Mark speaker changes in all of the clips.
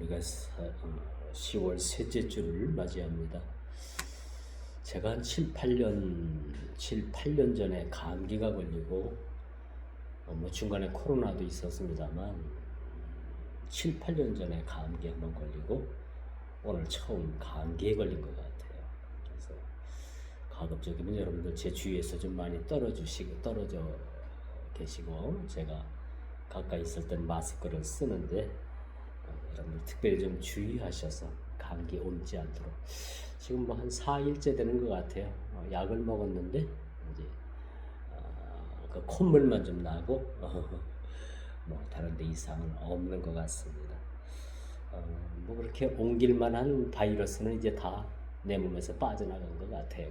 Speaker 1: 우리가 10월 셋째 주를 맞이합니다. 제가 한 7, 8년 전에 감기가 걸리고 중간에 코로나도 있었습니다만 7, 8년 전에 감기 한번 걸리고 오늘 처음 감기에 걸린 것 같아요. 그래서 가급적이면 여러분들 제 주위에서 좀 많이 떨어져 계시고, 제가 가까이 있을 땐 마스크를 쓰는데 여러분들 특별히 좀 주의하셔서 감기 옮지 않도록. 지금 뭐 한 4일째 되는 것 같아요. 약을 먹었는데 이제 그 콧물만 좀 나고 뭐 다른 데 이상은 없는 것 같습니다. 뭐 그렇게 옮길 만한 바이러스는 이제 다 내 몸에서 빠져나간 것 같아요.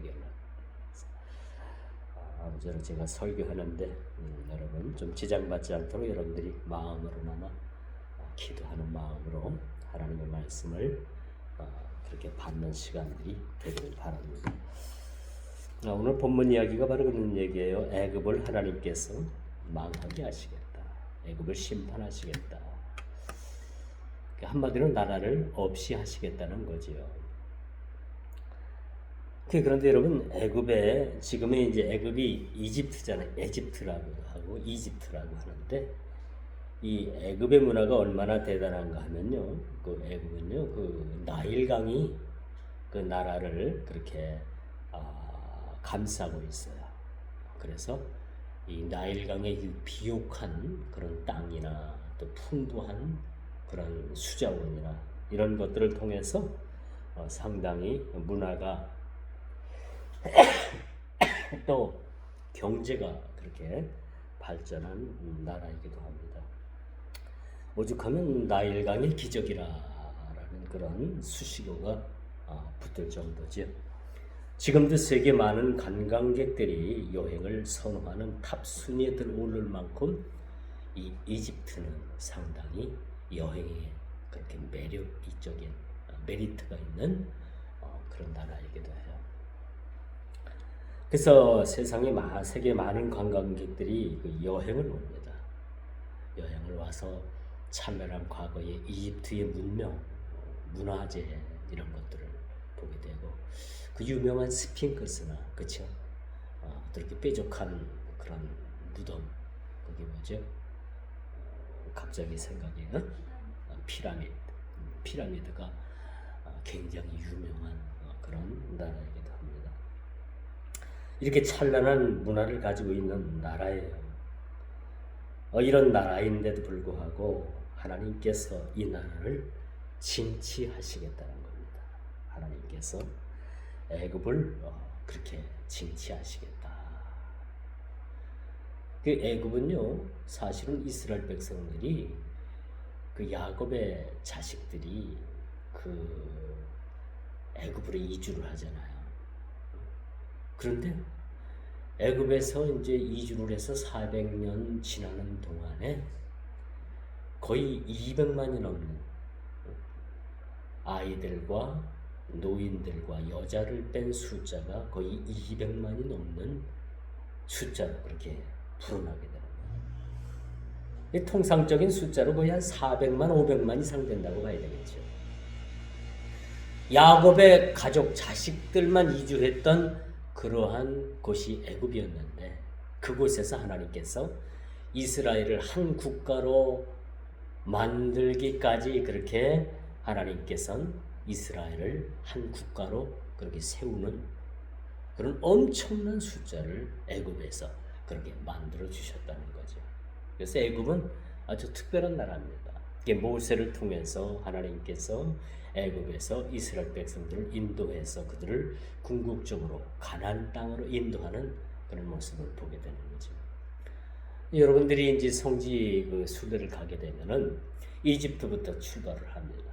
Speaker 1: 아무쪼록 제가 설교하는데 여러분 좀 지장받지 않도록 여러분들이 마음으로나마 기도하는 마음으로 하나님의 말씀을 그렇게 받는 시간들이 되길 바랍니다. 오늘 본문 이야기가 바로 그런 얘기예요. 애굽을 하나님께서 망하게 하시겠다. 애굽을 심판하시겠다. 한마디로 나라를 없이 하시겠다는 거지요. 그런데 여러분, 애굽에 지금의 이제 애굽이 이집트잖아요. 에집트라고 하고 이집트라고 하는데, 이 애굽의 문화가 얼마나 대단한가 하면요, 그 애굽은요, 그 나일강이 그 나라를 그렇게 감싸고 있어요. 그래서 이 나일강의 비옥한 그런 땅이나 또 풍부한 그런 수자원이나 이런 것들을 통해서 상당히 문화가 또 경제가 그렇게 발전한 나라이기도 합니다. 오죽하면 나일강의 기적이라는 그런 수식어가 붙을 정도죠. 지금도 세계 많은 관광객들이 여행을 선호하는 탑 순위에 들어오를 만큼 이 이집트는 상당히 여행에 그렇게 매력적인 메리트가 있는 그런 나라이기도 해요. 그래서 세계 많은 관광객들이 그 여행을 옵니다. 여행을 와서 찬란한 과거의 이집트의 문명, 문화재 이런 것들을 보게 되고, 그 유명한 스핑크스나 그렇죠? 그렇게 뾰족한 그런 무덤, 그게 뭐죠? 갑자기 생각이 피라미드가 굉장히 유명한 그런 나라이기도 합니다. 이렇게 찬란한 문화를 가지고 있는 나라예요. 이런 나라인데도 불구하고 하나님께서 이 나라를 징치하시겠다는 겁니다. 하나님께서 애굽을 그렇게 징치하시겠다. 그 애굽은요, 사실은 이스라엘 백성들이 그 야곱의 자식들이 그 애굽으로 이주를 하잖아요. 그런데 애굽에서 이제 이주를 해서 400년 지나는 동안에 거의 200만이 넘는 아이들과 노인들과 여자를 뺀 숫자가 거의 200만이 넘는 숫자로 그렇게 불어나게 되는 거예요. 통상적인 숫자로 거의 한 400만, 500만 이상 된다고 봐야 되겠죠. 야곱의 가족, 자식들만 이주했던 그러한 곳이 애굽이었는데, 그곳에서 하나님께서 이스라엘을 한 국가로 만들기까지 그렇게 하나님께서는 이스라엘을 한 국가로 그렇게 세우는 그런 엄청난 숫자를 애굽에서 그렇게 만들어 주셨다는 거죠. 그래서 애굽은 아주 특별한 나라입니다. 이게 모세를 통해서 하나님께서 애굽에서 이스라엘 백성들을 인도해서 그들을 궁극적으로 가나안 땅으로 인도하는 그런 모습을 보게 되는 거죠. 여러분들이 이제 성지 그 순례를 가게 되면은 이집트부터 출발을 합니다.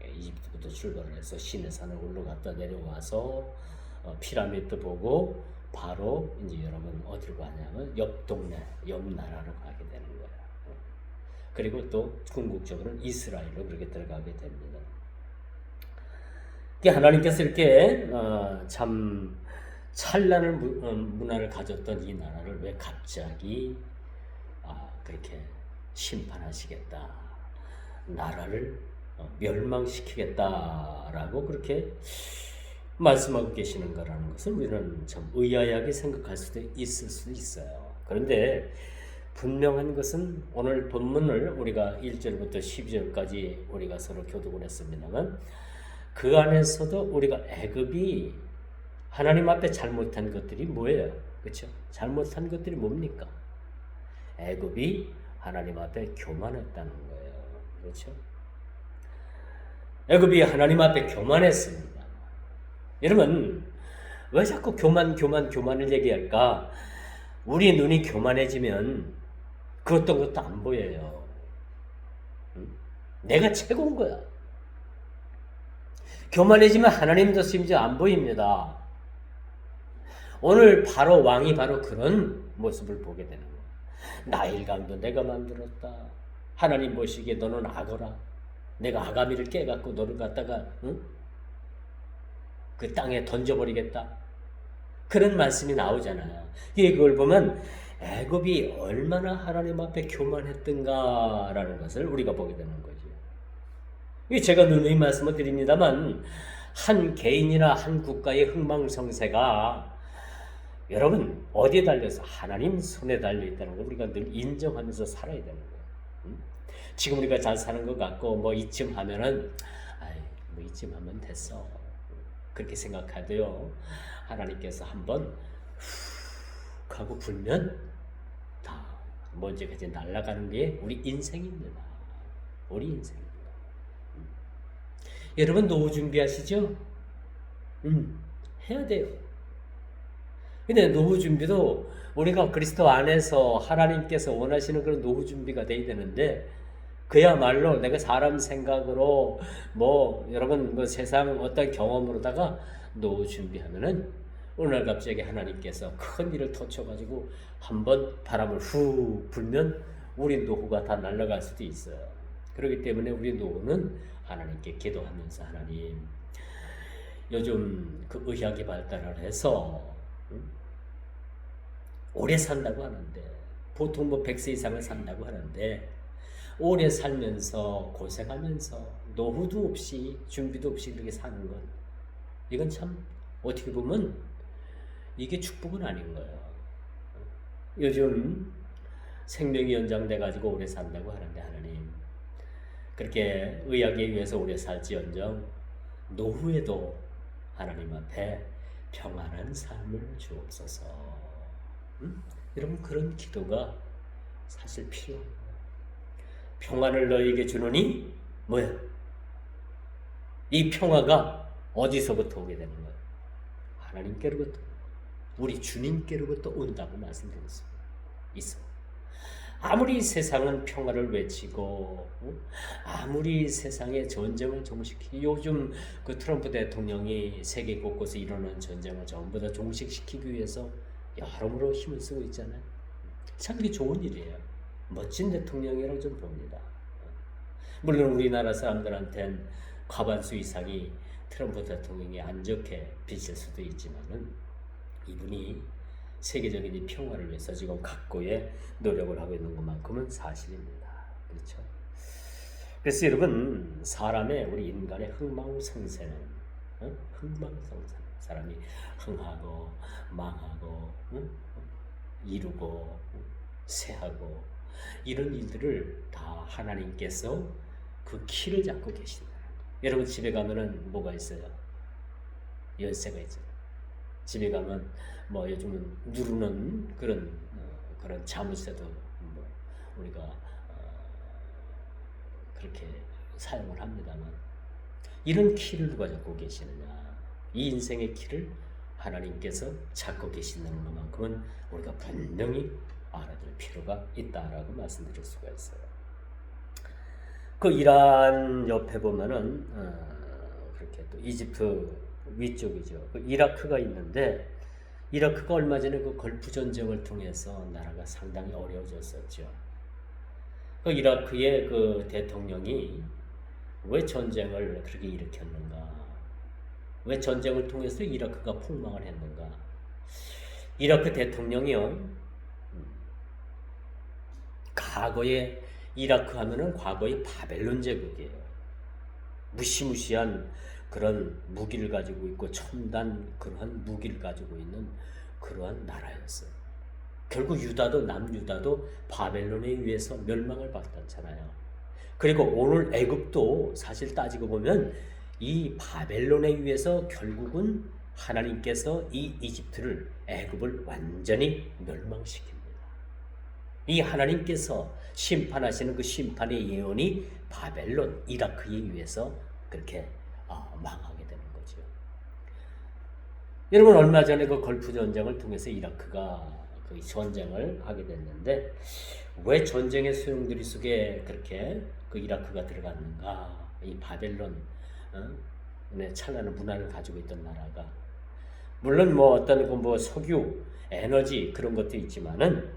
Speaker 1: 이집트부터 출발을 해서 시내산을 올라갔다 내려와서 피라미드 보고 바로 이제 여러분 어디로 가냐면 옆 동네, 옆 나라로 가게 되는 거예요. 그리고 또 궁극적으로는 이스라엘로 그렇게 들어가게 됩니다. 하나님께서 이렇게 참 찬란한 문화를 가졌던 이 나라를 왜 갑자기 그렇게 심판하시겠다, 나라를 멸망시키겠다라고 그렇게 말씀하고 계시는 거라는 것을 우리는 참 의아하게 생각할 수도 있을 수 있어요. 그런데 분명한 것은 오늘 본문을 우리가 1절부터 12절까지 우리가 서로 교독을 했습니다만 그 안에서도 우리가 애굽이 하나님 앞에 잘못한 것들이 뭐예요? 그렇죠? 잘못한 것들이 뭡니까? 애굽이 하나님 앞에 교만했다는 거예요. 그렇죠? 애굽이 하나님 앞에 교만했습니다. 여러분, 왜 자꾸 교만을 얘기할까? 우리 눈이 교만해지면 그 어떤 것도 안 보여요. 내가 최고인 거야. 교만해지면 하나님도 심지어 안 보입니다. 오늘 바로 왕이 바로 그런 모습을 보게 되는 거예요. 나일강도 내가 만들었다. 하나님 보시기에 너는 악어라. 내가 아가미를 깨갖고 너를 갖다가 그 땅에 던져버리겠다. 그런 말씀이 나오잖아요. 그걸 보면 애굽이 얼마나 하나님 앞에 교만했던가라는 것을 우리가 보게 되는 거죠. 제가 누누이 말씀을 드립니다만 한 개인이나 한 국가의 흥망성쇠가 여러분 어디에 달려서 하나님 손에 달려있다는 걸 우리가 늘 인정하면서 살아야 되는 거예요. 지금 우리가 잘 사는 것 같고 뭐 이쯤 하면은 뭐 이쯤 하면 됐어 그렇게 생각하도요. 하나님께서 한번 훅 하고 불면 다 먼지까지 날아가는 게 우리 인생입니다. 우리 인생입니다. 여러분 노후 준비하시죠? 해야 돼요. 근데 노후 준비도 우리가 그리스도 안에서 하나님께서 원하시는 그런 노후 준비가 돼야 되는데 그야말로 내가 사람 생각으로 뭐 여러분 뭐 세상 어떤 경험으로다가 노후 준비하면은 오늘 갑자기 하나님께서 큰 일을 터쳐가지고 한번 바람을 후 불면 우리 노후가 다 날아갈 수도 있어요. 그렇기 때문에 우리 노후는 하나님께 기도하면서 하나님 요즘 그 의학이 발달을 해서 오래 산다고 하는데 보통 뭐 100세 이상을 산다고 하는데 오래 살면서 고생하면서 노후도 없이 준비도 없이 그렇게 사는 건 이건 참 어떻게 보면 이게 축복은 아닌 거예요. 요즘 생명이 연장돼 가지고 오래 산다고 하는데 하나님 그렇게 의학에 의해서 오래 살지언정 노후에도 하나님 앞에 평안한 삶을 주옵소서. 여러분 그런 기도가 사실 필요해요. 평안을 너에게 주노니 뭐야? 이 평화가 어디서부터 오게 되는 거예요? 하나님께로부터 우리 주님께로부터 온다고 말씀드렸습니다. 있어. 아무리 세상은 평화를 외치고 아무리 세상의 전쟁을 종식시키고 요즘 그 트럼프 대통령이 세계 곳곳에 일어나는 전쟁을 전부 다 종식시키기 위해서 여러모로 힘을 쓰고 있잖아요. 참 그게 좋은 일이에요. 멋진 대통령이라고 좀 봅니다. 물론 우리나라 사람들한테는 과반수 이상이 트럼프 대통령이 안 좋게 비칠 수도 있지만은 이분이 세계적인 이 평화를 위해서 지금 각고의 노력을 하고 있는 것만큼은 사실입니다. 그렇죠? 그래서 여러분 사람의 우리 인간의 흥망성쇠는 흥망성쇠 사람이 흥하고 망하고 이루고 쇠하고 이런 일들을 다 하나님께서 그 키를 잡고 계신다. 여러분 집에 가면은 뭐가 있어요? 열쇠가 있죠. 집에 가면 뭐 요즘은 누르는 그런 자물쇠도 뭐 우리가 그렇게 사용을 합니다만 이런 키를 누가 잡고 계시느냐? 이 인생의 키를 하나님께서 잡고 계신다는 것만큼은 우리가 분명히 알아둘 필요가 있다라고 말씀드릴 수가 있어요. 그 이란 옆에 보면은 그렇게 또 이집트 위쪽이죠. 그 이라크가 있는데 이라크가 얼마 전에 그 걸프 전쟁을 통해서 나라가 상당히 어려워졌었죠. 그 이라크의 그 대통령이 왜 전쟁을 그렇게 일으켰는가? 왜 전쟁을 통해서 이라크가 폭망을 했는가? 이라크 대통령이요. 과거에 이라크 하면은 과거의 바벨론 제국이에요. 무시무시한 그런 무기를 가지고 있고 첨단 그러한 무기를 가지고 있는 그러한 나라였어요. 결국 유다도 남유다도 바벨론에 의해서 멸망을 받았잖아요. 그리고 오늘 애굽도 사실 따지고 보면 이 바벨론에 의해서 결국은 하나님께서 이 이집트를 애굽을 완전히 멸망시킵니다. 이 하나님께서 심판하시는 그 심판의 예언이 바벨론, 이라크에 의해서 그렇게 망하게 되는 거죠. 여러분 얼마 전에 그 걸프 전쟁을 통해서 이라크가 그 전쟁을 하게 됐는데 왜 전쟁의 소용돌이 속에 그렇게 그 이라크가 들어갔는가? 이 바벨론 찬란한 문화를 가지고 있던 나라가 물론 뭐 어떤 그 뭐 석유, 에너지 그런 것도 있지만은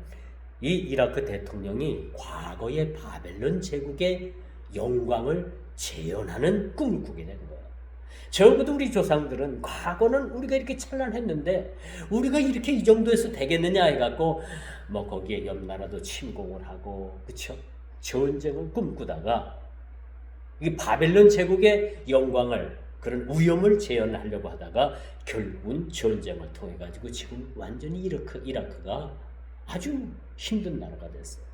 Speaker 1: 이 이라크 대통령이 과거의 바벨론 제국의 영광을 재현하는 꿈을 꾸게 된 거예요. 적어도 우리 조상들은 과거는 우리가 이렇게 찬란했는데 우리가 이렇게 이 정도에서 되겠느냐 해갖고 뭐 거기에 옆 나라도 침공을 하고 그쵸? 전쟁을 꿈꾸다가 이 바벨론 제국의 영광을 그런 위엄을 재현하려고 하다가 결국은 전쟁을 통해 가지고 지금 완전히 이라크가 아주 힘든 나라가 됐어요.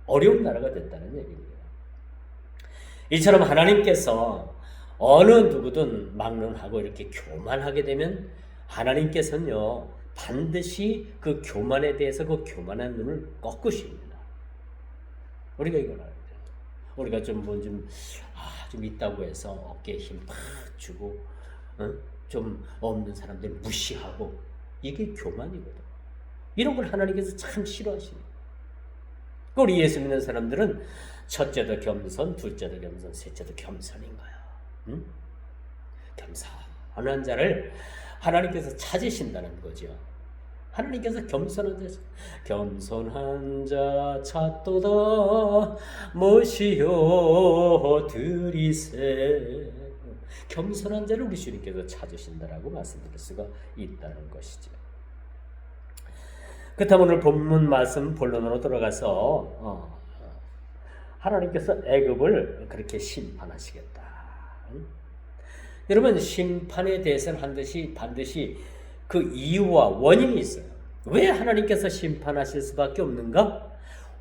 Speaker 1: 어려운 나라가 됐다는 얘기입니다. 이처럼 하나님께서 어느 누구든 막론하고 이렇게 교만하게 되면 하나님께서는요 반드시 그 교만에 대해서 그 교만한 눈을 꺾으십니다. 우리가 이걸 알아야 돼요. 우리가 좀 있다고 해서 어깨에 힘 팍 주고 좀 없는 사람들 무시하고 이게 교만이거든. 이런 걸 하나님께서 참 싫어하십니다. 우리 예수 믿는 사람들은 첫째도 겸손, 둘째도 겸손, 셋째도 겸손인 거야. 응? 겸손한 자를 하나님께서 찾으신다는 거죠. 하나님께서 겸손한 자 찾도다 무엇이요 들이세. 겸손한 자를 우리 주님께서 찾으신다라고 말씀드릴 수가 있다는 것이죠. 그렇다면 오늘 본문 말씀 본론으로 돌아가서 하나님께서 애굽을 그렇게 심판하시겠다. 여러분 심판에 대해서는 반드시 그 이유와 원인이 있어요. 왜 하나님께서 심판하실 수밖에 없는가?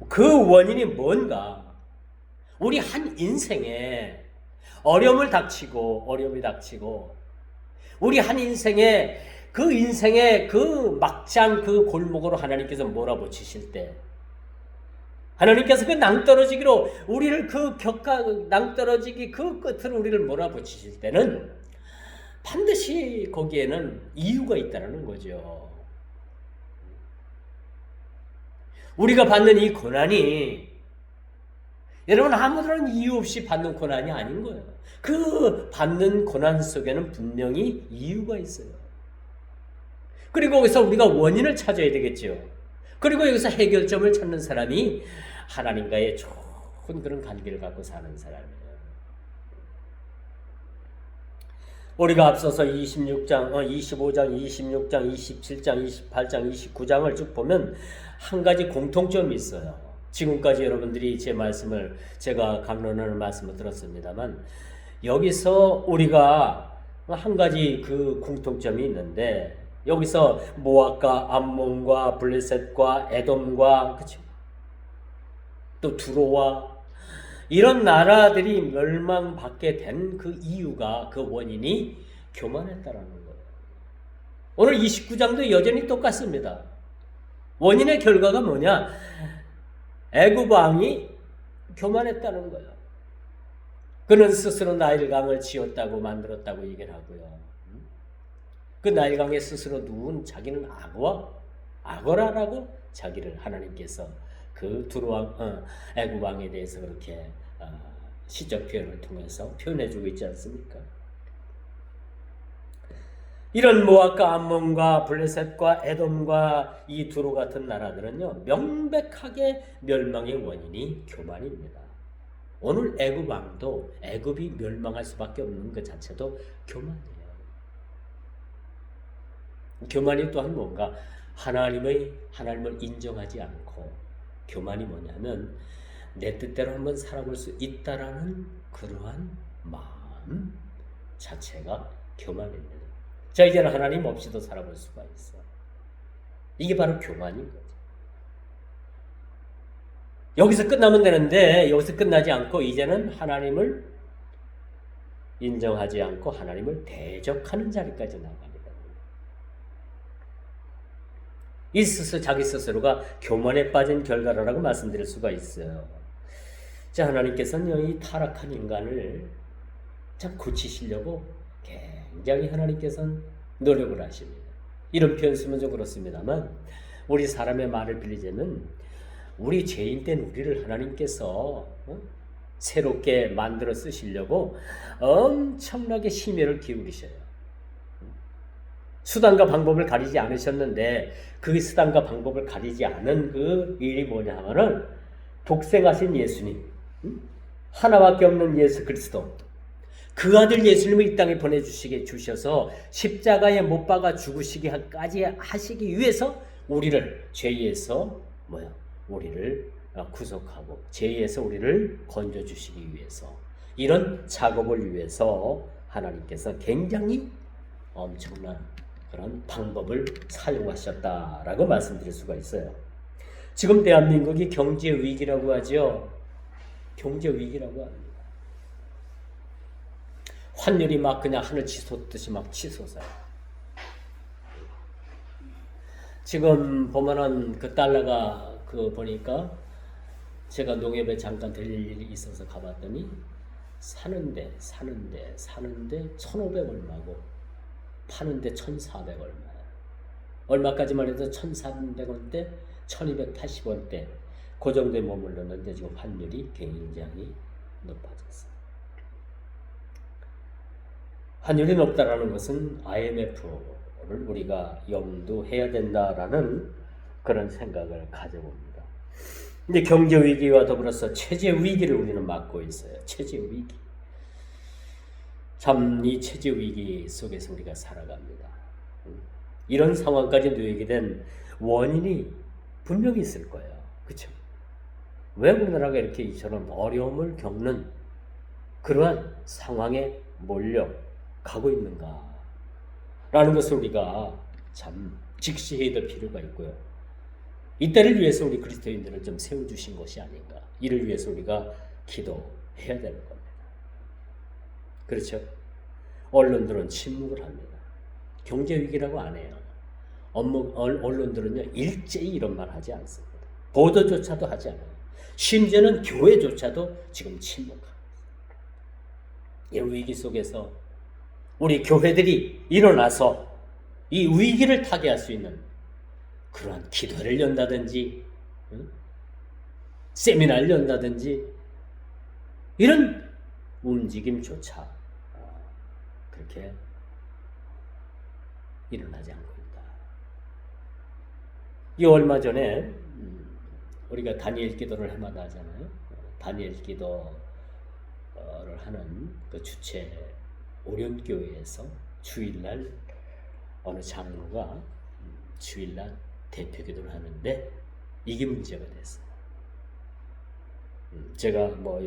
Speaker 1: 그 원인이 뭔가? 우리 한 인생에 어려움이 닥치고 우리 한 인생에 그 막장 그 골목으로 하나님께서 몰아붙이실 때 하나님께서 그 낭떠러지기로 우리를 낭떠러지기 그 끝으로 우리를 몰아붙이실 때는 반드시 거기에는 이유가 있다는 거죠. 우리가 받는 이 고난이 여러분 아무런 이유 없이 받는 고난이 아닌 거예요. 그 받는 고난 속에는 분명히 이유가 있어요. 그리고 여기서 우리가 원인을 찾아야 되겠죠. 그리고 여기서 해결점을 찾는 사람이 하나님과의 좋은 그런 관계를 갖고 사는 사람이에요. 우리가 앞서서 25장, 26장, 27장, 28장, 29장을 쭉 보면 한 가지 공통점이 있어요. 지금까지 여러분들이 제가 강론하는 말씀을 들었습니다만 여기서 우리가 한 가지 그 공통점이 있는데 여기서 모압과 암몬과 블레셋과 에돔과 그렇죠? 또 두로와 이런 나라들이 멸망받게 된 그 이유가 그 원인이 교만했다라는 거예요. 오늘 29장도 여전히 똑같습니다. 원인의 결과가 뭐냐? 애굽 왕이 교만했다는 거예요. 그는 스스로 나일강을 지었다고 만들었다고 얘기를 하고요. 그 나일강에 스스로 누운 자기는 아고라라고 자기를 하나님께서 그 애굽 왕에 대해서 그렇게 시적 표현을 통해서 표현해주고 있지 않습니까? 이런 모압과 암몬과 블레셋과 에돔과 이 두로 같은 나라들은요 명백하게 멸망의 원인이 교만입니다. 오늘 애굽 왕도 애굽이 멸망할 수밖에 없는 것 자체도 교만이에요. 교만이 또한 뭔가 하나님을 인정하지 않고 교만이 뭐냐면 내 뜻대로 한번 살아볼 수 있다라는 그러한 마음 자체가 교만입니다. 자, 이제는 하나님 없이도 살아볼 수가 있어. 이게 바로 교만인 거죠. 여기서 끝나면 되는데 여기서 끝나지 않고 이제는 하나님을 인정하지 않고 하나님을 대적하는 자리까지 나갑니다. 이 자기 스스로가 교만에 빠진 결과라고 말씀드릴 수가 있어요. 자, 하나님께서는 이 타락한 인간을 참 고치시려고 굉장히 하나님께서는 노력을 하십니다. 이런 표현 쓰면 좀 그렇습니다만 우리 사람의 말을 빌리자면 우리 죄인 된 우리를 하나님께서 새롭게 만들어 쓰시려고 엄청나게 심혈을 기울이셔요. 수단과 방법을 가리지 않으셨는데 그 수단과 방법을 가리지 않은 그 일이 뭐냐 하면은 독생하신 예수님, 하나밖에 없는 예수 그리스도, 그 아들 예수님을 이 땅에 보내주시게 주셔서 십자가에 못 박아 죽으시기까지 하시기 위해서 우리를 죄에서 우리를 구속하고 죄에서 우리를 건져주시기 위해서 이런 작업을 위해서 하나님께서 굉장히 엄청난 그런 방법을 사용하셨다라고 말씀드릴 수가 있어요. 지금 대한민국이 경제 위기라고 하죠. 경제 위기라고 합니다. 환율이 막 그냥 하늘 치솟듯이 막 치솟아요. 지금 보면은 그 달러가 보니까 제가 농협에 잠깐 들릴 일이 있어서 가봤더니 사는데 1,500 얼마고 파는데 1,400 얼마야. 얼마까지만 해도 1,300원대, 1,280원대 그 정도에 머물렀는데 지금 환율이 굉장히 높아졌어요. 환율이 높다라는 것은 IMF를 우리가 염두해야 된다라는 그런 생각을 가져봅니다. 근데 경제 위기와 더불어서 체제 위기를 우리는 맞고 있어요. 체제 위기. 참 이 체제 위기 속에서 우리가 살아갑니다. 이런 상황까지 놓이게 된 원인이 분명히 있을 거예요. 그렇죠? 왜 우리나라가 이렇게 이처럼 어려움을 겪는 그러한 상황에 몰려가고 있는가? 라는 것을 우리가 참 직시해야 될 필요가 있고요. 이때를 위해서 우리 그리스도인들을 좀 세워주신 것이 아닌가. 이를 위해서 우리가 기도해야 되는 겁니다. 그렇죠? 언론들은 침묵을 합니다. 경제 위기라고 안 해요. 언론들은요 일제히 이런 말 하지 않습니다. 보도조차도 하지 않아요. 심지어는 교회조차도 지금 침묵합니다. 이런 위기 속에서 우리 교회들이 일어나서 이 위기를 타개할 수 있는 그러한 기도를 연다든지 세미나를 연다든지 이런 움직임조차 그렇게 일어나지 않고 있다. 이 얼마 전에 우리가 다니엘 기도를 해마다 하잖아요. 다니엘 기도를 하는 그 주체 오련교회에서 주일날 어느 장로가 주일날 대표 기도를 하는데 이게 문제가 됐어요. 제가 뭐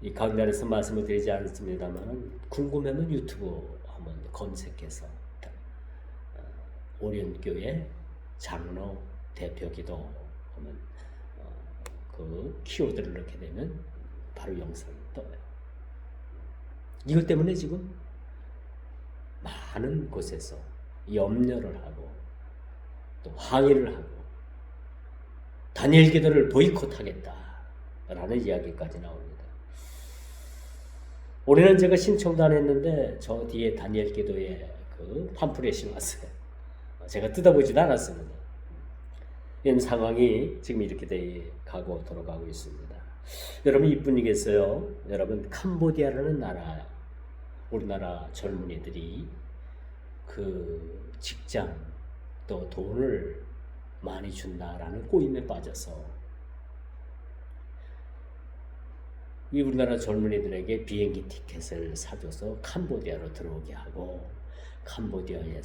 Speaker 1: 이 강단에서 말씀을 드리지 않습니다만 궁금하면 유튜브 한번 검색해서 오련교회 장로 대표 기도 하면 그 키워드를 넣게 되면 바로 영상이 떠요. 이것 때문에 지금 많은 곳에서 염려를 하고 또 항의를 하고 다니엘 기도를 보이콧하겠다라는 이야기까지 나옵니다. 올해는 제가 신청도 안 했는데 저 뒤에 다니엘 기도에 그 팜플렛이 왔어요. 제가 뜯어보지도 않았습니다. 이런 상황이 지금 이렇게 가고 돌아가고 있습니다. 여러분 이뿐이겠어요? 여러분 캄보디아라는 나라, 우리나라 젊은이들이 그 직장 또 돈을 많이 준다라는 꼬임에 빠져서 이 우리나라 젊은이들에게 비행기 티켓을 사줘서 캄보디아로 들어오게 하고 캄보디아로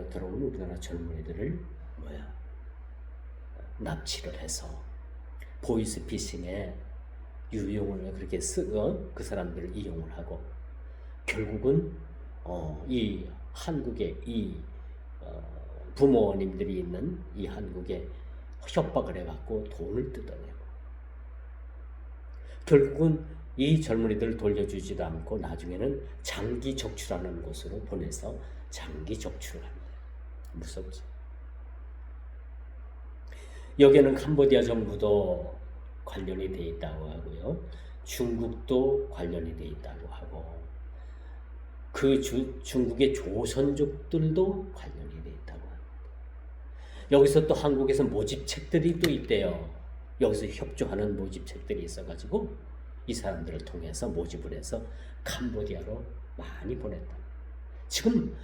Speaker 1: 들어온 우리나라 젊은이들을 납치를 해서 보이스피싱에 유용을 그렇게 그 사람들을 이용을 하고 결국은 이 한국의 이 부모님들이 있는 이 한국에 협박을 해갖고 돈을 뜯어내고 결국은 이 젊은이들을 돌려주지도 않고 나중에는 장기 적출하는 곳으로 보내서 장기 적출을 합니다. 무섭지. 여기에는 캄보디아 정부도 관련이 돼 있다고 하고요. 중국도 관련이 돼 있다고 하고 그 중국의 조선족들도 관련이 돼 있다고 합니다. 여기서 또 한국에서 모집책들이 또 있대요. 여기서 협조하는 모집책들이 있어가지고 이 사람들을 통해서 모집을 해서 캄보디아로 많이 보냈다. 지금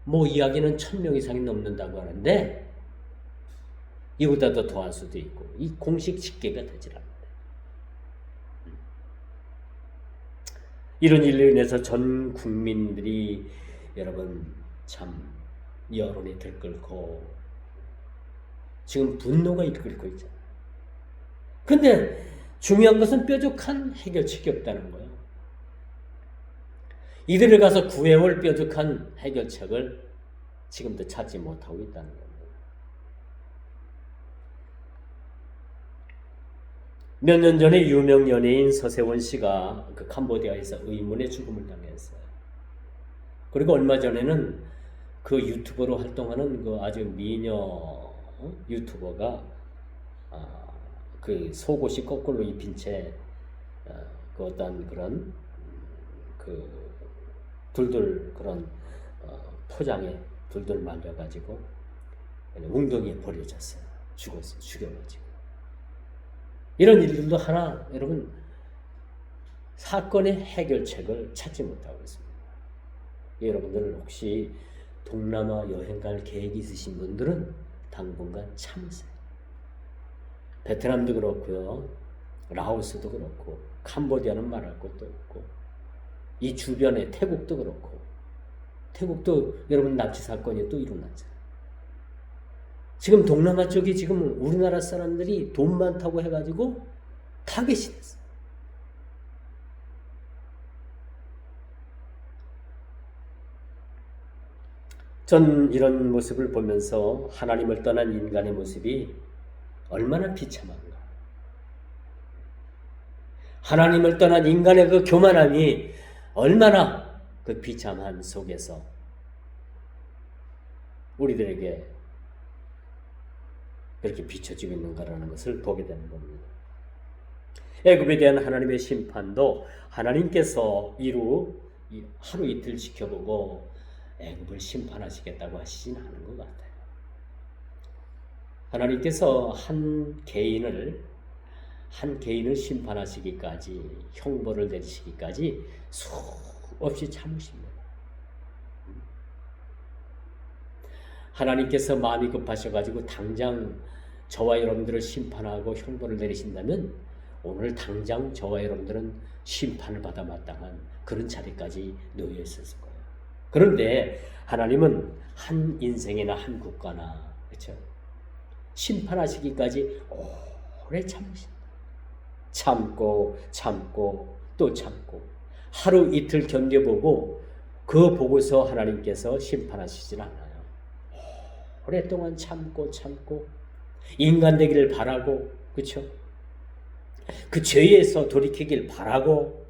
Speaker 1: 뭐 이야기는 1000명 이상이 넘는다고 하는데 이보다 더 할 수도 있고 이 공식 집계가 되질 않는다. 이런 일로 인해서 전 국민들이 여러분 참 여론이 들끓고 지금 분노가 이끌고 있잖아요. 근데 중요한 것은 뾰족한 해결책이 없다는 거예요. 이들을 가서 구해올 뾰족한 해결책을 지금도 찾지 못하고 있다는 겁니다. 몇 년 전에 유명 연예인 서세원 씨가 그 캄보디아에서 의문의 죽음을 당했어요. 그리고 얼마 전에는 그 유튜버로 활동하는 그 아주 미녀 유튜버가 그 속옷이 거꾸로 입힌 채 그 어떤 그런 그 둘둘 그런 포장에 둘둘 말려가지고 웅덩이에 버려졌어요. 죽여가지고. 이런 일들도 하나 여러분 사건의 해결책을 찾지 못하고 있습니다. 여러분들 혹시 동남아 여행 갈 계획이 있으신 분들은 당분간 참으세요. 베트남도 그렇고요. 라오스도 그렇고 캄보디아는 말할 것도 없고 이 주변에 태국도 그렇고 태국도 여러분 납치 사건이 또 일어났잖아요. 지금 동남아 쪽이 지금 우리나라 사람들이 돈 많다고 해가지고 타겟이 됐어요. 전 이런 모습을 보면서 하나님을 떠난 인간의 모습이 얼마나 비참한가. 하나님을 떠난 인간의 그 교만함이 얼마나 그 비참한 속에서 우리들에게 그렇게 비춰지고 있는가라는 것을 보게 되는 겁니다. 애굽에 대한 하나님의 심판도 하나님께서 하루 이틀 지켜보고 애굽을 심판하시겠다고 하시진 않은 것 같아요. 하나님께서 한 개인을 심판하시기까지 형벌을 내리시기까지 수없이 참으십니다. 하나님께서 마음이 급하셔가지고 당장 저와 여러분들을 심판하고 형벌을 내리신다면 오늘 당장 저와 여러분들은 심판을 받아 마땅한 그런 자리까지 놓여 있었을 거예요. 그런데 하나님은 한 인생이나 한 국가나 그렇죠? 심판하시기까지 오래 참으신다. 참고 또 참고 하루 이틀 견뎌보고 그 보고서 하나님께서 심판하시진 않아요. 오랫동안 참고 인간 되기를 바라고 그렇죠? 그 죄에서 돌이키길 바라고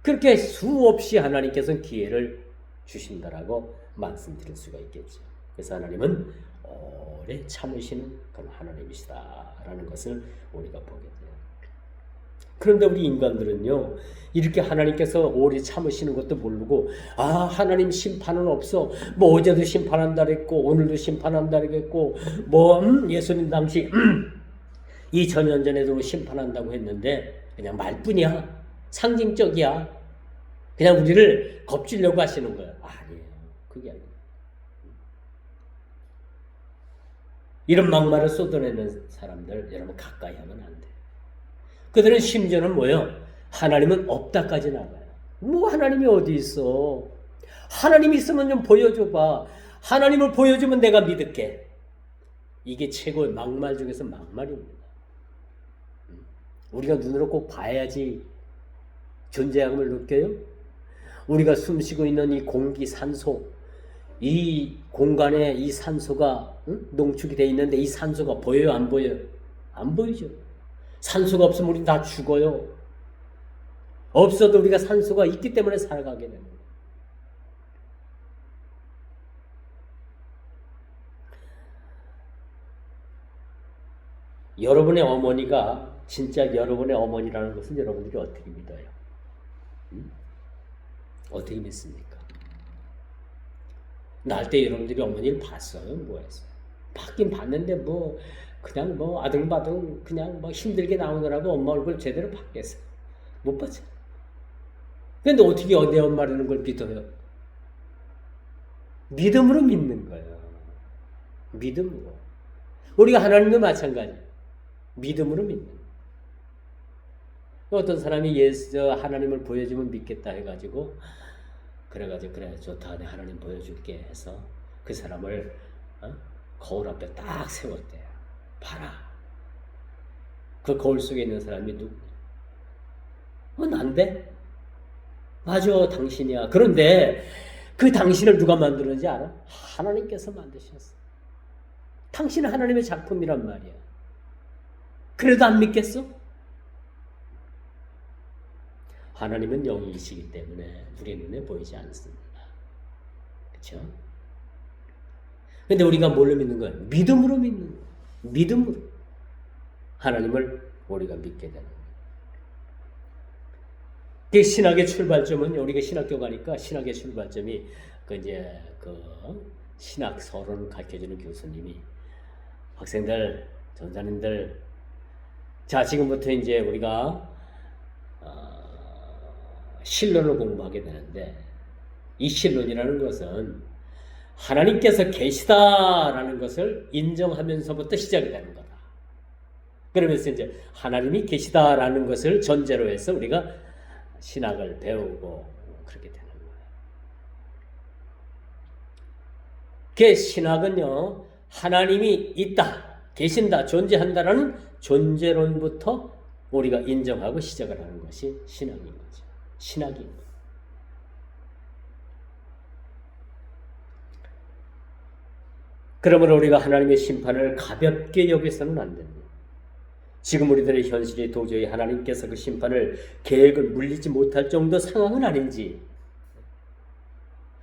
Speaker 1: 그렇게 수없이 하나님께서는 기회를 주신다라고 말씀드릴 수가 있겠죠. 그래서 하나님은 오래 참으시는 그런 하나님이시다라는 것을 우리가 보게 돼요. 그런데 우리 인간들은요, 이렇게 하나님께서 오래 참으시는 것도 모르고, 하나님 심판은 없어. 뭐 어제도 심판한다 그랬고, 오늘도 심판한다 그랬고, 예수님 당시 2000년 전에도 심판한다고 했는데, 그냥 말뿐이야. 상징적이야. 그냥 우리를 겁주려고 하시는 거야. 아니에요. 그게 아니에요. 이런 막말을 쏟아내는 사람들, 여러분 가까이 하면 안 돼요. 그들은 심지어는 뭐예요? 하나님은 없다까지 나가요. 뭐 하나님이 어디 있어? 하나님이 있으면 좀 보여줘봐. 하나님을 보여주면 내가 믿을게. 이게 최고의 막말 중에서 막말입니다. 우리가 눈으로 꼭 봐야지 존재함을 느껴요? 우리가 숨쉬고 있는 이 공기, 산소, 이 공간에 이 산소가 농축이 되어 있는데 이 산소가 보여요? 안 보여요? 안 보이죠. 산소가 없으면 우리는 다 죽어요. 없어도 우리가 산소가 있기 때문에 살아가게 되는 거예요. 여러분의 어머니가 진짜 여러분의 어머니라는 것은 여러분들이 어떻게 믿어요? 어떻게 믿습니까? 날 때 여러분들이 어머니를 봤어요? 뭐 했어요? 봤긴 봤는데 뭐 그냥 뭐 아등바등 그냥 뭐 힘들게 나오느라고 엄마 얼굴 제대로 봤겠어요? 못 봤죠. 근데 어떻게 내 엄마라는 걸 믿어요? 믿음으로 믿는 거예요. 믿음으로. 우리가 하나님도 마찬가지. 믿음으로 믿는 거예요. 어떤 사람이 하나님을 보여주면 믿겠다 해가지고 그래가지고 그래 좋다 내 하나님 보여줄게 해서 그 사람을 거울 앞에 딱 세웠대요. 봐라. 그 거울 속에 있는 사람이 누구냐? 난데? 맞아 당신이야. 그런데 그 당신을 누가 만들었는지 알아? 하나님께서 만드셨어. 당신은 하나님의 작품이란 말이야. 그래도 안 믿겠어? 하나님은 영이시기 때문에 우리 눈에 보이지 않습니다. 그렇죠? 근데 우리가 뭘로 믿는 거예요? 믿음으로 믿는 거예요. 믿음으로 하나님을 우리가 믿게 되는 거예요. 그 신학의 출발점은 우리가 신학교 가니까 신학의 출발점이 그 신학 서론을 가르쳐주는 교수님이 학생들, 전사님들, 자 지금부터 이제 우리가 신론을 공부하게 되는데 이 신론이라는 것은 하나님께서 계시다라는 것을 인정하면서부터 시작이 되는 거다. 그러면서 이제 하나님이 계시다라는 것을 전제로 해서 우리가 신학을 배우고 그렇게 되는 거예요. 그 신학은요, 하나님이 있다, 계신다, 존재한다라는 존재론부터 우리가 인정하고 시작을 하는 것이 신학인 거죠. 신학인 거예요. 그러므로 우리가 하나님의 심판을 가볍게 여기서는 안 됩니다. 지금 우리들의 현실이 도저히 하나님께서 그 심판을 계획을 물리지 못할 정도 상황은 아닌지,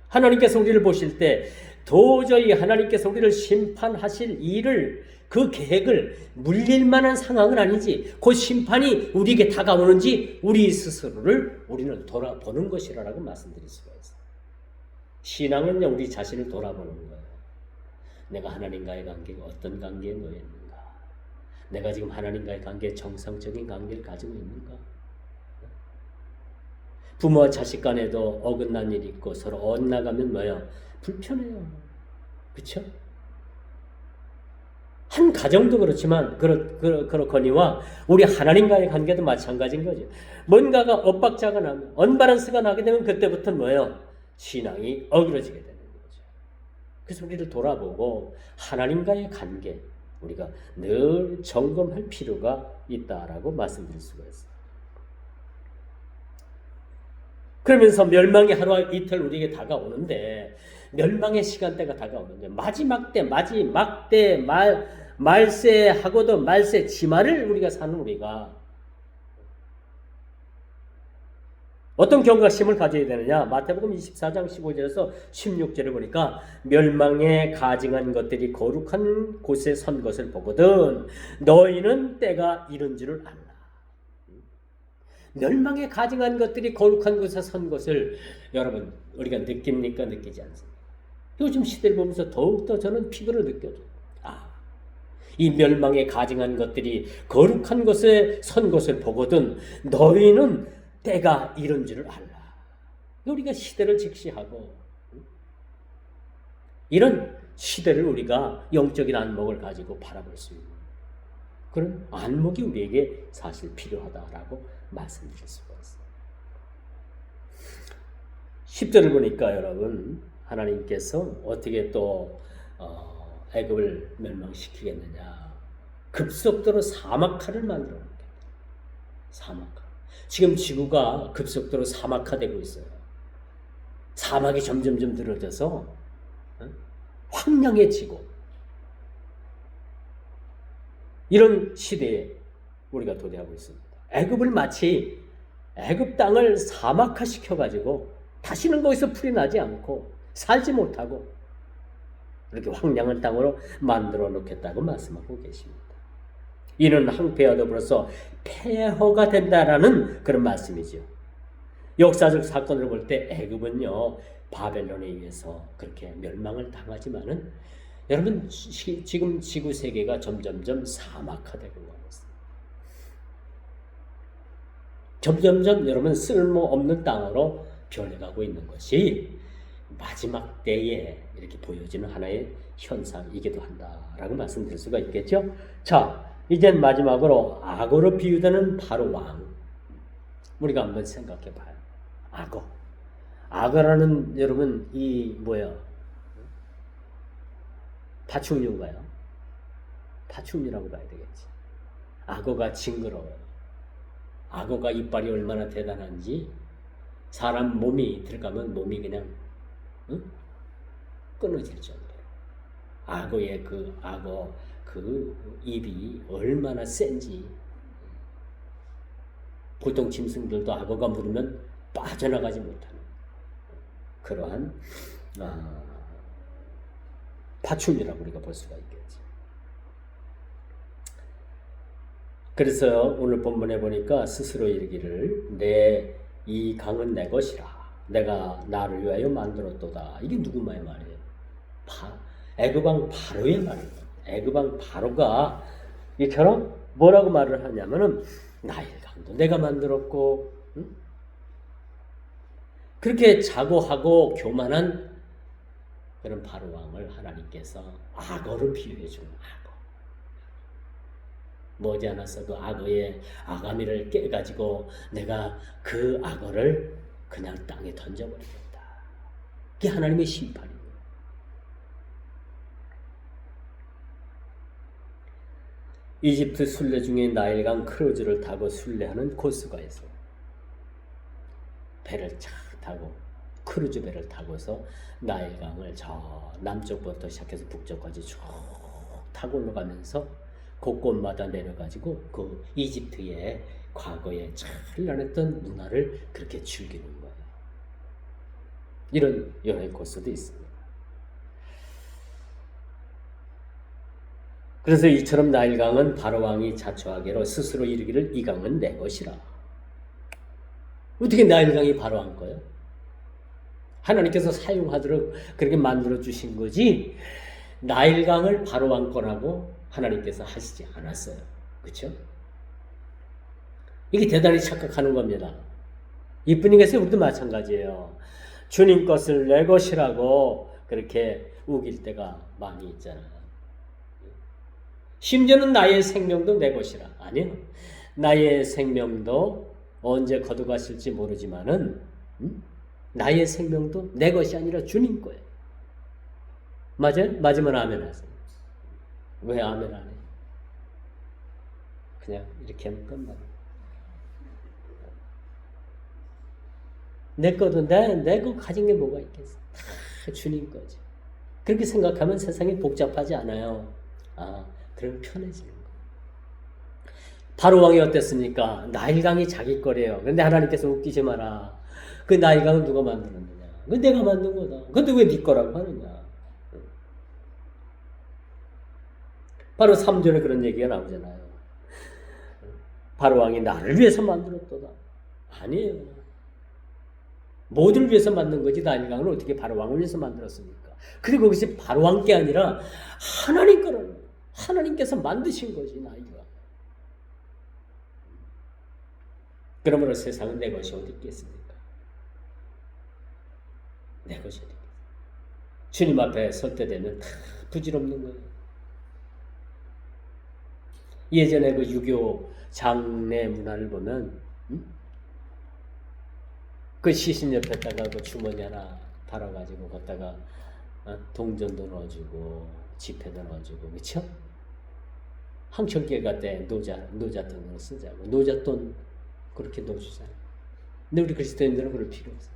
Speaker 1: 하나님께서 우리를 보실 때 도저히 하나님께서 우리를 심판하실 일을 그 계획을 물릴 만한 상황은 아닌지, 그 심판이 우리에게 다가오는지 우리 스스로를 우리는 돌아보는 것이라고 말씀드릴 수가 있어요. 신앙은요, 우리 자신을 돌아보는 거예요. 내가 하나님과의 관계가 어떤 관계에 놓여 있는가? 내가 지금 하나님과의 관계에 정상적인 관계를 가지고 있는가? 부모와 자식 간에도 어긋난 일이 있고 서로 엇나가면 뭐예요? 불편해요. 그렇죠? 한 가정도 그렇지만 그렇거니와 우리 하나님과의 관계도 마찬가지인 거죠. 뭔가가 엇박자가 나면, 언밸런스가 나게 되면 그때부터는 뭐예요? 신앙이 어그러지게 되는 거죠. 그래서 우리를 돌아보고 하나님과의 관계, 우리가 늘 점검할 필요가 있다라고 말씀드릴 수가 있어요. 그러면서 멸망의 하루와 이틀 우리에게 다가오는데, 멸망의 시간대가 다가오는데, 마지막 때 말세하고도 말세 지말을 우리가 사는 우리가 어떤 경각심을 가져야 되느냐? 마태복음 24장 15절에서 16절을 보니까 멸망에 가증한 것들이 거룩한 곳에 선 것을 보거든 너희는 때가 이른 줄을 알라. 멸망에 가증한 것들이 거룩한 곳에 선 것을 여러분 우리가 느낍니까? 느끼지 않습니까? 요즘 시대를 보면서 더욱더 저는 피부로 느껴져요. 이 멸망에 가증한 것들이 거룩한 곳에 선 것을 보거든 너희는 때가 이른 줄을 알라. 우리가 시대를 직시하고 이런 시대를 우리가 영적인 안목을 가지고 바라볼 수 있는 그런 안목이 우리에게 사실 필요하다라고 말씀드릴 수가 있어요. 10절을 보니까 여러분 하나님께서 어떻게 또 애굽을 멸망시키겠느냐. 급속도로 사막화를 만들어 놓겠다. 사막화. 지금 지구가 급속도로 사막화되고 있어요. 사막이 점점점 늘어져서 황량해지고 이런 시대에 우리가 도래하고 있습니다. 애굽을 마치 애굽 땅을 사막화시켜가지고 다시는 거기서 풀이 나지 않고 살지 못하고 이렇게 황량한 땅으로 만들어 놓겠다고 말씀하고 계십니다. 이는 항폐와 더불어서 폐허가 된다라는 그런 말씀이죠. 역사적 사건을 볼 때 애굽은요 바벨론에 의해서 그렇게 멸망을 당하지만은 여러분 지금 지구 세계가 점점점 사막화되고 가고 있습니다. 점점점 여러분 쓸모없는 땅으로 변해가고 있는 것이 마지막 때에 이렇게 보여지는 하나의 현상이기도 한다라고 말씀드릴 수가 있겠죠. 자, 이제 마지막으로 악어로 비유되는 바로 왕. 우리가 한번 생각해 봐요. 악어. 악어라는 여러분 이 뭐야? 파충류인가요? 파충류라고 봐야 되겠지. 악어가 징그러워요. 악어가 이빨이 얼마나 대단한지 사람 몸이 들어가면 몸이 그냥 끊어질 정도로 악어의 그 악어 그 입이 얼마나 센지 보통 짐승들도 악어가 물으면 빠져나가지 못하는 그러한 파충류라고 우리가 볼 수가 있겠지. 그래서 오늘 본문에 보니까 스스로 이르기를 내 이 강은 내 것이라 내가 나를 위하여 만들었도다. 이게 누구 말이에요? 애굽왕 바로의 말이에요. 애굽왕 바로가 이처럼 뭐라고 말을 하냐면은 나일강도 내가 만들었고 그렇게 자고하고 교만한 그런 바로 왕을 하나님께서 악어로 비유해 주는 악어. 머지않아서 그 악어의 아가미를 깨가지고 내가 그 악어를 그냥 땅에 던져버리겠다. 그게 하나님의 심판이에요. 이집트 순례 중에 나일강 크루즈를 타고 순례하는 코스가 있어요. 배를 착 타고 크루즈 배를 타고서 나일강을 저 남쪽부터 시작해서 북쪽까지 쭉 타고 올라가면서 곳곳마다 내려가지고 그 이집트의 과거에 찬란했던 문화를 그렇게 즐기는 거예요. 이런 여행 코스도 있습니다. 그래서 이처럼 나일강은 바로 왕이 자초하기로 스스로 이르기를 이 강은 내 것이라. 어떻게 나일강이 바로 왕 거예요? 하나님께서 사용하도록 그렇게 만들어 주신 거지 나일강을 바로 왕 거라고 하나님께서 하시지 않았어요. 그렇죠? 이게 대단히 착각하는 겁니다. 이뿐인 것이 우리도 마찬가지예요. 주님 것을 내 것이라고 그렇게 우길 때가 많이 있잖아요. 심지어는 나의 생명도 내 것이라. 아니요. 나의 생명도 언제 거둬가실지 모르지만은 나의 생명도 내 것이 아니라 주님 거예요. 맞아요? 맞으면 아멘 하세요. 왜 아멘 안 해? 그냥 이렇게 하면 끝나. 내 거도 내 거 가진 게 뭐가 있겠어? 다 주님 거지. 그렇게 생각하면 세상이 복잡하지 않아요. 그럼 편해지는 거. 바로 왕이 어땠습니까? 나일강이 자기 거래요. 근데 하나님께서 웃기지 마라. 그 나일강은 누가 만들었느냐? 그 내가 만든 거다. 근데 왜 네 거라고 하느냐? 바로 3절에 그런 얘기가 나오잖아요. 바로 왕이 나를 위해서 만들었도다. 아니에요. 모두를 위해서 만든 거지 나일강을 어떻게 바로 왕을 위해서 만들었습니까? 그리고 그것이 바로 왕께 아니라 하나님 거라는 거예요. 하나님께서 만드신 거지 나일강. 그러므로 세상은 내 것이 어디 있겠습니까? 내 것이 어디 있겠습니까? 주님 앞에 설 때 되면 다 부질없는 거예요. 예전에 그 유교 장례 문화를 보면 그 시신 옆에다가 그 주머니 하나 달아가지고 거기다가 동전도 넣어주고 지폐도 넣어주고 그렇죠? 황천길 갈 때 노자돈으로 쓰자고 노잣돈 그렇게 놓아주잖아요. 근데 우리 그리스도인들은 그럴 필요 없어요.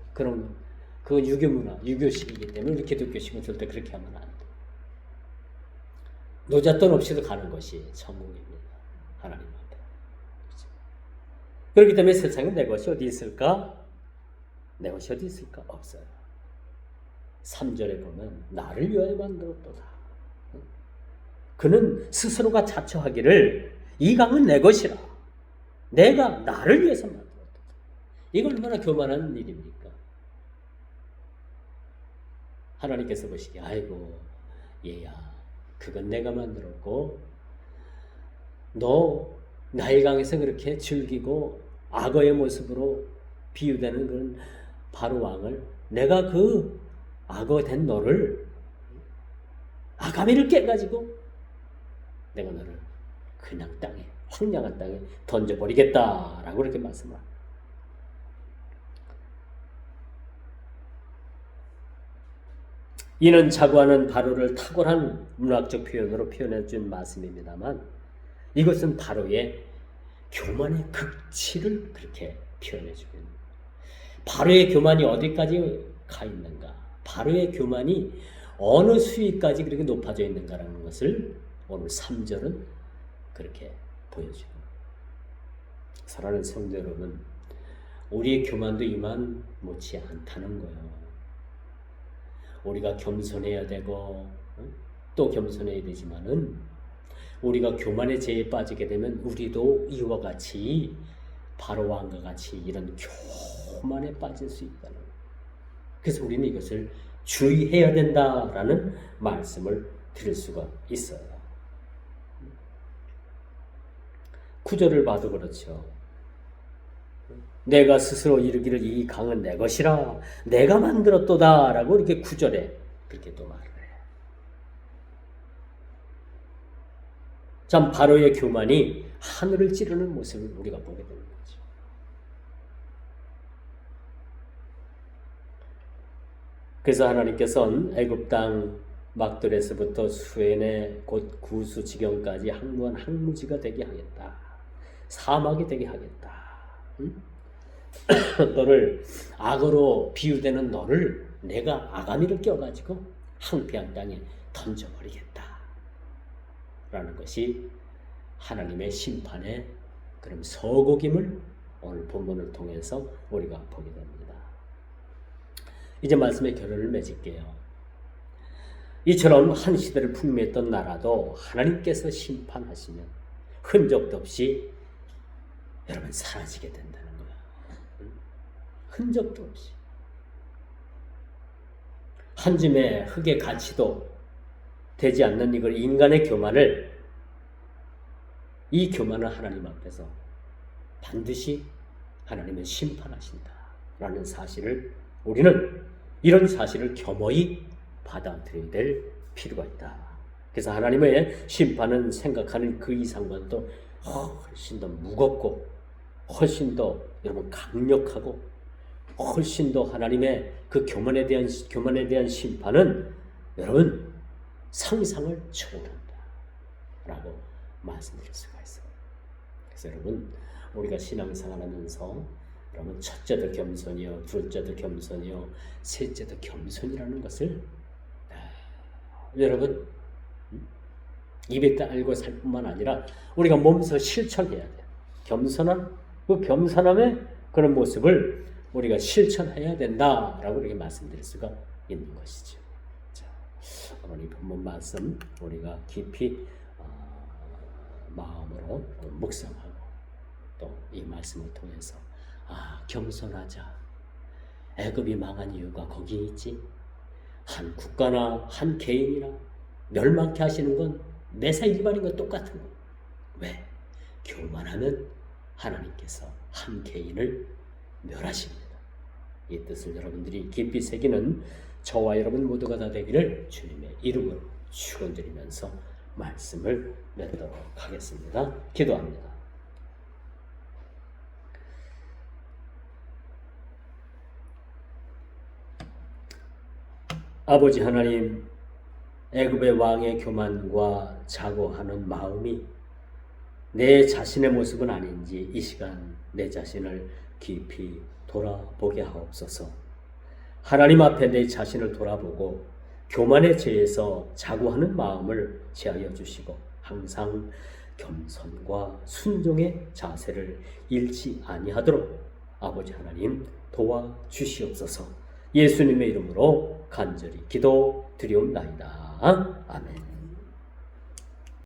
Speaker 1: 그건 유교 문화, 유교식이기 때문에 우리 기독교식은 절대 그렇게 하면 안 돼. 노잣돈 없이도 가는 것이 천국입니다. 하나님 앞에. 그렇죠? 그렇기 때문에 세상에 내 것이 어디 있을까? 내 것이 어디 있을까? 없어요. 3절에 보면 나를 위하여 만들었도다. 그는 스스로가 자처하기를 이 강은 내 것이라. 내가 나를 위해서 만들었다. 이거 얼마나 교만한 일입니까? 하나님께서 보시기에 아이고 얘야 그건 내가 만들었고 너 나일강에서 그렇게 즐기고 악어의 모습으로 비유되는 그런 바로 왕을 내가 그 악어 된 너를 아가미를 깨가지고 내가 너를 그냥 땅에 황량한 땅에 던져버리겠다라고 그렇게 말씀합니다. 이는 자고하는 바로를 탁월한 문학적 표현으로 표현해 준 말씀입니다만 이것은 바로의 교만의 극치를 그렇게 표현해 주고 있는 바로의 교만이 어디까지 가 있는가, 바로의 교만이 어느 수위까지 그렇게 높아져 있는가라는 것을 오늘 3절은 그렇게 보여주고, 사랑하는 성도 여러분, 우리의 교만도 이만 못지 않다는 거예요. 우리가 겸손해야 되고 또 겸손해야 되지만은 우리가 교만의 죄에 빠지게 되면 우리도 이와 같이 바로 왕과 같이 이런 교만에 빠질 수 있다는 거예요. 그래서 우리는 이것을 주의해야 된다라는 말씀을 드릴 수가 있어요. 9절을 봐도 그렇죠. 내가 스스로 이르기를 이 강은 내 것이라 내가 만들었도다 라고 이렇게 9절에 그렇게 또 말을 해요. 참 바로의 교만이 하늘을 찌르는 모습을 우리가 보게 되는 거죠. 그래서 하나님께서는 애굽 땅 막들에서부터 수엔의 곧 구수 지경까지 항무한 항무지가 되게 하겠다. 사막이 되게 하겠다. 너를 악어로 비유되는 너를 내가 아가미를 껴가지고 황폐한 땅에 던져버리겠다 라는 것이 하나님의 심판의 그런 서곡임을 오늘 본문을 통해서 우리가 보게 됩니다. 이제 말씀의 결론을 맺을게요. 이처럼 한 시대를 풍미했던 나라도 하나님께서 심판하시면 흔적도 없이 여러분 사라지게 된다는 거예요. 흔적도 없이. 한 줌의 흙의 가치도 되지 않는 이걸 인간의 교만을, 이 교만을 하나님 앞에서 반드시 하나님은 심판하신다라는 사실을 우리는 이런 사실을 겸허히 받아들여야 될 필요가 있다. 그래서 하나님의 심판은 생각하는 그 이상보다도 훨씬 더 무겁고 훨씬 더 여러분 강력하고 훨씬 더 하나님의 그 교만에 대한 심판은 여러분 상상을 초월한다 라고 말씀드릴 수가 있어요. 그래서 여러분 우리가 신앙생활 하면서 여러분 첫째도 겸손이요, 둘째도 겸손이요, 셋째도 겸손이라는 것을 여러분 입에 알고 살 뿐만 아니라 우리가 몸소 실천해야 돼요. 그 겸손함의 그런 모습을 우리가 실천해야 된다라고 이렇게 말씀드릴 수가 있는 것이죠. 자, 오늘 이 본문 말씀 우리가 깊이 마음으로 묵상하고 또 이 말씀을 통해서 겸손하자. 애굽이 망한 이유가 거기에 있지. 한 국가나 한 개인이나 멸망케 하시는 건 매사 일반인 건 똑같은 거. 왜? 교만하면 하나님께서 한 개인을 멸하십니다. 이 뜻을 여러분들이 깊이 새기는 저와 여러분 모두가 다 되기를 주님의 이름으로 축원드리면서 말씀을 맺도록 하겠습니다. 기도합니다. 아버지 하나님, 애굽의 왕의 교만과 자고하는 마음이 내 자신의 모습은 아닌지 이 시간 내 자신을 깊이 돌아보게 하옵소서. 하나님 앞에 내 자신을 돌아보고 교만의 죄에서 자고하는 마음을 제하여 주시고 항상 겸손과 순종의 자세를 잃지 아니하도록 아버지 하나님 도와주시옵소서. 예수님의 이름으로 간절히 기도드리옵나이다. 아멘.